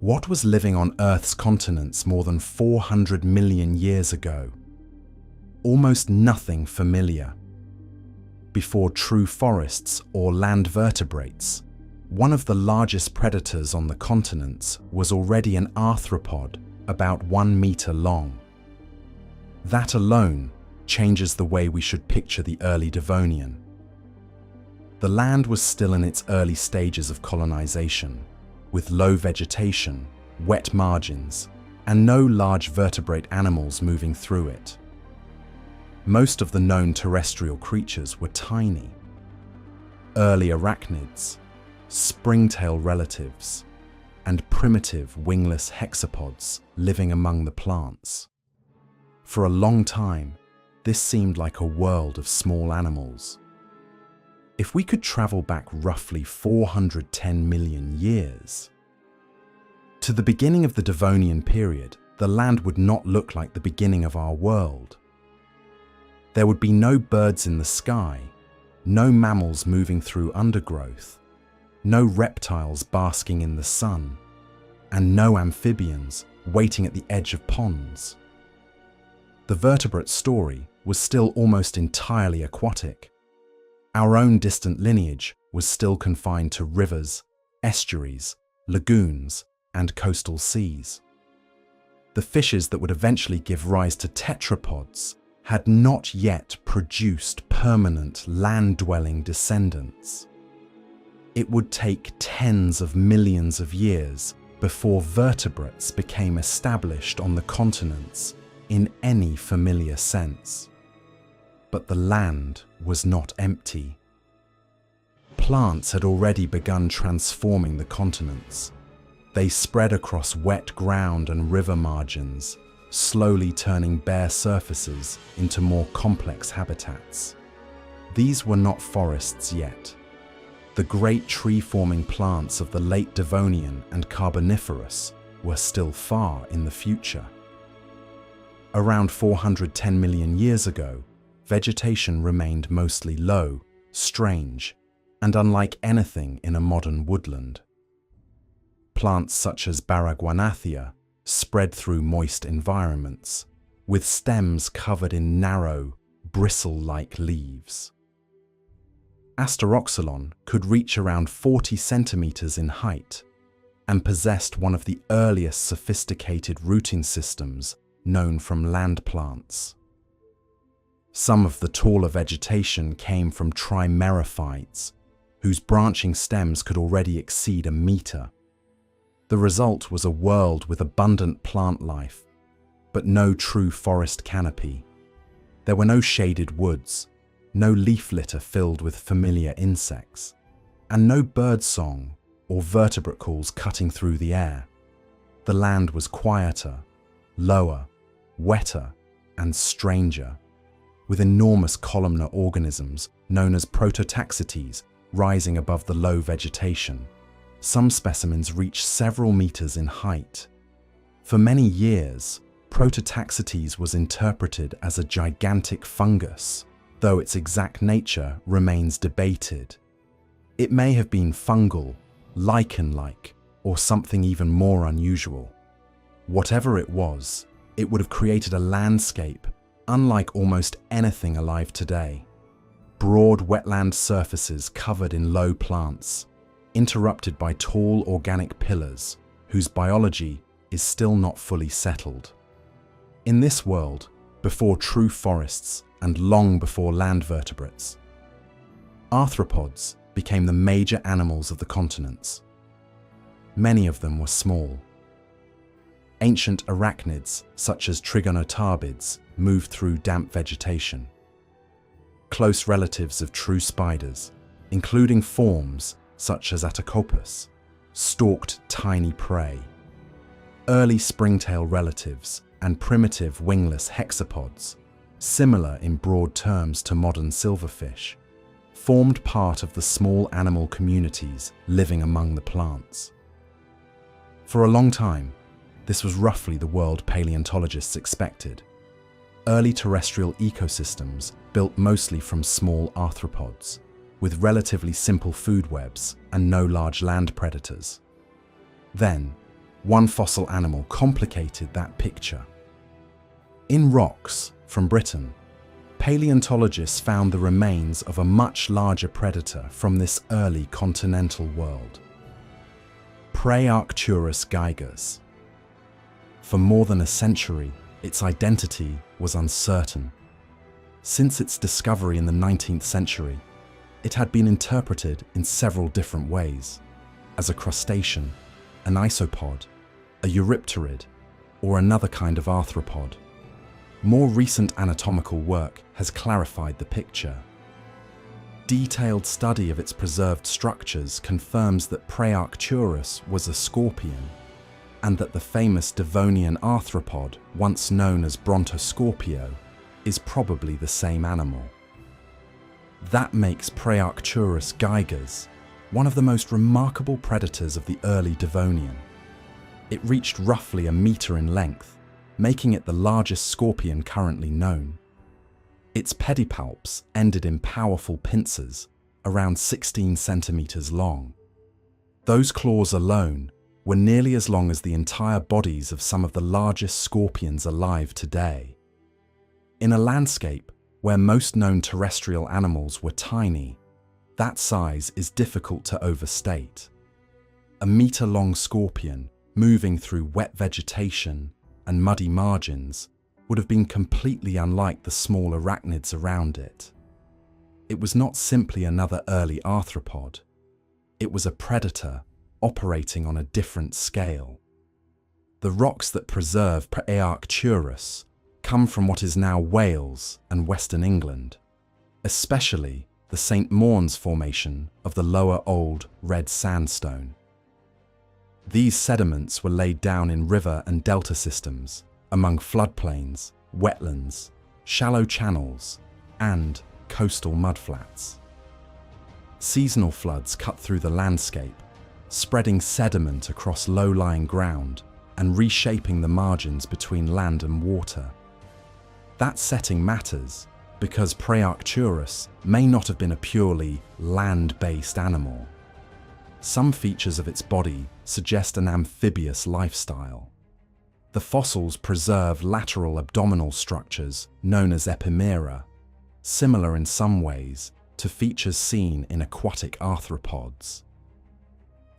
What was living on Earth's continents more than 400 million years ago? Almost nothing familiar. Before true forests or land vertebrates, one of the largest predators on the continents was already an arthropod about 1 meter long. That alone changes the way we should picture the early Devonian. The land was still in its early stages of colonization, with low vegetation, wet margins, and no large vertebrate animals moving through it. Most of the known terrestrial creatures were tiny. Early arachnids, springtail relatives, and primitive wingless hexapods living among the plants. For a long time, this seemed like a world of small animals. If we could travel back roughly 410 million years, to the beginning of the Devonian period, the land would not look like the beginning of our world. There would be no birds in the sky, no mammals moving through undergrowth, no reptiles basking in the sun, and no amphibians waiting at the edge of ponds. The vertebrate story was still almost entirely aquatic. Our own distant lineage was still confined to rivers, estuaries, lagoons, and coastal seas. The fishes that would eventually give rise to tetrapods had not yet produced permanent land-dwelling descendants. It would take tens of millions of years before vertebrates became established on the continents in any familiar sense. But the land was not empty. Plants had already begun transforming the continents. They spread across wet ground and river margins, slowly turning bare surfaces into more complex habitats. These were not forests yet. The great tree-forming plants of the late Devonian and Carboniferous were still far in the future. Around 410 million years ago, vegetation remained mostly low, strange, and unlike anything in a modern woodland. Plants such as Baragwanathia spread through moist environments, with stems covered in narrow, bristle-like leaves. Asteroxylon could reach around 40 centimeters in height and possessed one of the earliest sophisticated rooting systems known from land plants. Some of the taller vegetation came from trimerophytes, whose branching stems could already exceed 1 meter. The result was a world with abundant plant life, but no true forest canopy. There were no shaded woods, no leaf litter filled with familiar insects, and no bird song or vertebrate calls cutting through the air. The land was quieter, lower, wetter, and stranger, with enormous columnar organisms known as Prototaxites rising above the low vegetation. Some specimens reach several meters in height. For many years, Prototaxites was interpreted as a gigantic fungus, though its exact nature remains debated. It may have been fungal, lichen-like, or something even more unusual. Whatever it was, it would have created a landscape unlike almost anything alive today. Broad wetland surfaces covered in low plants, interrupted by tall organic pillars whose biology is still not fully settled. In this world, before true forests and long before land vertebrates, arthropods became the major animals of the continents. Many of them were small. Ancient arachnids, such as trigonotarbids, moved through damp vegetation. Close relatives of true spiders, including forms such as Atacopus, stalked tiny prey. Early springtail relatives and primitive wingless hexapods, similar in broad terms to modern silverfish, formed part of the small animal communities living among the plants. For a long time, this was roughly the world paleontologists expected. Early terrestrial ecosystems built mostly from small arthropods, with relatively simple food webs and no large land predators. Then, one fossil animal complicated that picture. In rocks from Britain, paleontologists found the remains of a much larger predator from this early continental world. Praearcturus gigas. For more than a century, its identity was uncertain. Since its discovery in the 19th century, it had been interpreted in several different ways, as a crustacean, an isopod, a eurypterid, or another kind of arthropod. More recent anatomical work has clarified the picture. Detailed study of its preserved structures confirms that Praearcturus was a scorpion, and that the famous Devonian arthropod, once known as Brontoscorpio, is probably the same animal. That makes Praearcturus gigas one of the most remarkable predators of the early Devonian. It reached roughly a meter in length, making it the largest scorpion currently known. Its pedipalps ended in powerful pincers, around 16 centimeters long. Those claws alone were nearly as long as the entire bodies of some of the largest scorpions alive today. In a landscape where most known terrestrial animals were tiny, that size is difficult to overstate. A meter-long scorpion moving through wet vegetation and muddy margins would have been completely unlike the small arachnids around it. It was not simply another early arthropod. It was a predator operating on a different scale. The rocks that preserve Praearcturus come from what is now Wales and Western England, especially the St. Mawns Formation of the lower Old Red Sandstone. These sediments were laid down in river and delta systems, among floodplains, wetlands, shallow channels, and coastal mudflats. Seasonal floods cut through the landscape, spreading sediment across low-lying ground and reshaping the margins between land and water. That setting matters because Praearcturus may not have been a purely land-based animal. Some features of its body suggest an amphibious lifestyle. The fossils preserve lateral abdominal structures known as epimera, similar in some ways to features seen in aquatic arthropods.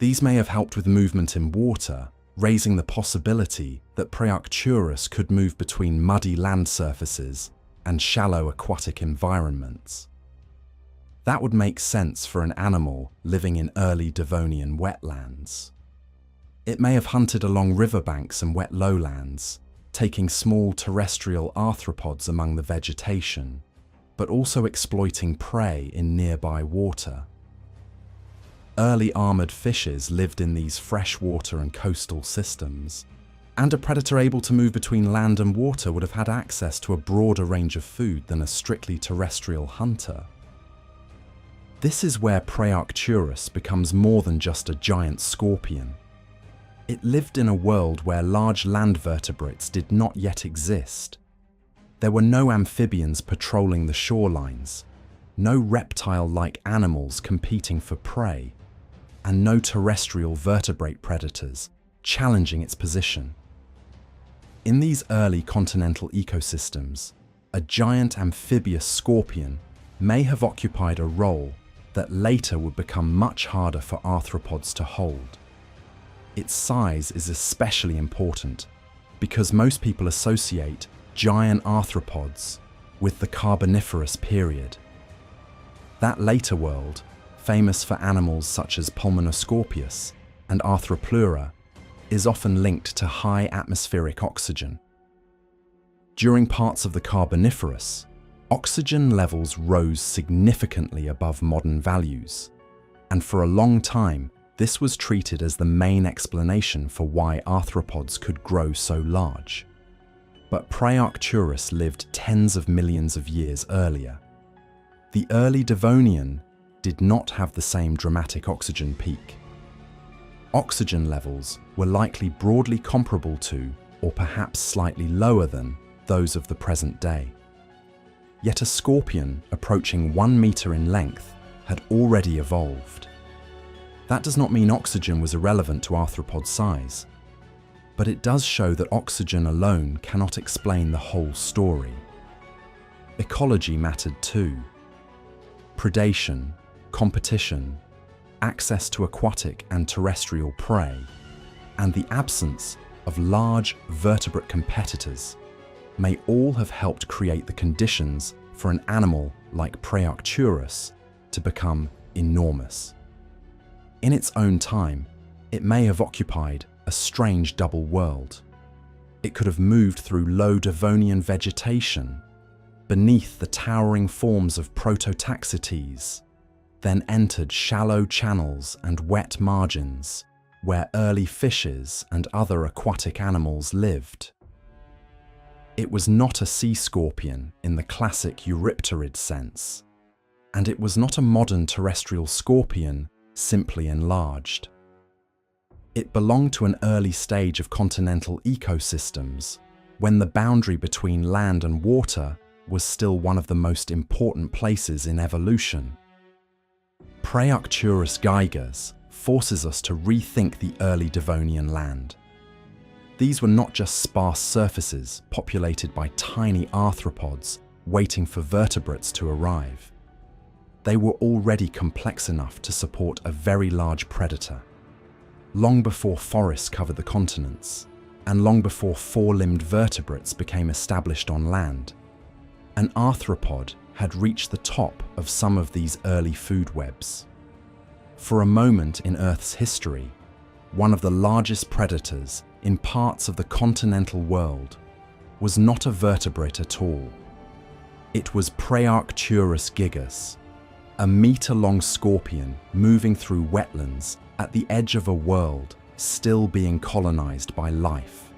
These may have helped with movement in water, raising the possibility that Praearcturus could move between muddy land surfaces and shallow aquatic environments. That would make sense for an animal living in early Devonian wetlands. It may have hunted along riverbanks and wet lowlands, taking small terrestrial arthropods among the vegetation, but also exploiting prey in nearby water. Early armored fishes lived in these freshwater and coastal systems, and a predator able to move between land and water would have had access to a broader range of food than a strictly terrestrial hunter. This is where Praearcturus becomes more than just a giant scorpion. It lived in a world where large land vertebrates did not yet exist. There were no amphibians patrolling the shorelines, no reptile-like animals competing for prey, and no terrestrial vertebrate predators challenging its position. In these early continental ecosystems, a giant amphibious scorpion may have occupied a role that later would become much harder for arthropods to hold. Its size is especially important because most people associate giant arthropods with the Carboniferous period. That later world, famous for animals such as Pulmonoscorpius and Arthropleura, is often linked to high atmospheric oxygen. During parts of the Carboniferous, oxygen levels rose significantly above modern values, and for a long time, this was treated as the main explanation for why arthropods could grow so large. But Praearcturus lived tens of millions of years earlier. The early Devonian did not have the same dramatic oxygen peak. Oxygen levels were likely broadly comparable to, or perhaps slightly lower than, those of the present day. Yet a scorpion approaching 1 meter in length had already evolved. That does not mean oxygen was irrelevant to arthropod size. but it does show that oxygen alone cannot explain the whole story. Ecology mattered too. Predation, competition, access to aquatic and terrestrial prey, and the absence of large vertebrate competitors may all have helped create the conditions for an animal like Praearcturus to become enormous. In its own time, it may have occupied a strange double world. It could have moved through low Devonian vegetation, beneath the towering forms of Prototaxites, then entered shallow channels and wet margins where early fishes and other aquatic animals lived. It was not a sea scorpion in the classic Eurypterid sense, and it was not a modern terrestrial scorpion simply enlarged. It belonged to an early stage of continental ecosystems when the boundary between land and water was still one of the most important places in evolution. Praearcturus gigas forces us to rethink the early Devonian land. These were not just sparse surfaces populated by tiny arthropods waiting for vertebrates to arrive. They were already complex enough to support a very large predator. Long before forests covered the continents, and long before four-limbed vertebrates became established on land, an arthropod had reached the top of some of these early food webs. For a moment in Earth's history, one of the largest predators in parts of the continental world was not a vertebrate at all. It was Praearcturus gigas, a meter-long scorpion moving through wetlands at the edge of a world still being colonized by life.